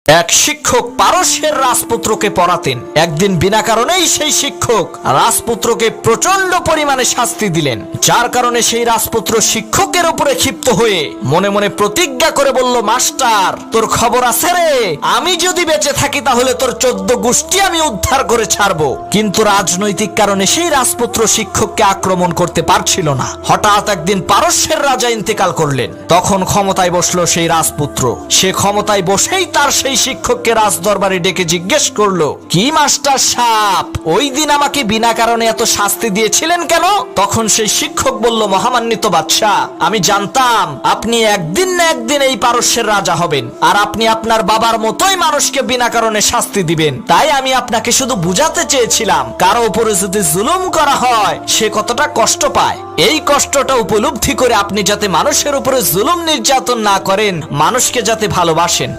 এক শিক্ষক পারস্যের রাজপুত্রকে পড়াতেন। একদিন বিনা কারণেই সেই শিক্ষক রাজপুত্রকে প্রচন্ড পরিমাণে শাস্তি দিলেন, যার কারণে সেই রাজপুত্র শিক্ষকের উপরে ক্ষিপ্ত হয়ে মনে মনে প্রতিজ্ঞা করে বলল, মাস্টার তোর খবর আছে রে, আমি যদি বেঁচে থাকি তাহলে তোর 14 গোষ্ঠী আমি উদ্ধার করে ছাড়বো। কিন্তু রাজনৈতিক কারণে সেই রাজপুত্র শিক্ষককে আক্রমণ করতে পারছিল না। হঠাৎ একদিন পারস্যের রাজা ইন্তেকাল করলেন। তখন ক্ষমতায় বসলো সেই রাজপুত্র। সে ক্ষমতায় বসেই তার সেই শিক্ষককে রাজ দরবারে ডেকে জিজ্ঞেস করলো, কি মাস্টার সাহেব, ওই দিন আমাকে বিনা কারণে এত শাস্তি দিয়েছিলেন কেন? তখন সেই শিক্ষক বলল, মহামান্বিত বাদশাহ, আমি জানতাম আপনি একদিন না একদিন এই পারস্যের রাজা হবেন, আর আপনি আপনার বাবার মতোই মানুষকে বিনা কারণে শাস্তি দিবেন। তাই আমি আপনাকে শুধু বুঝাতে চেয়েছিলাম, কারো উপরে যদি জুলুম করা হয় সে কতটা কষ্ট পায়। এই কষ্টটা উপলব্ধি করে আপনি যাতে মানুষের উপরে জুলুম নির্যাতন না করেন, মানুষকে যাতে ভালোবাসেন।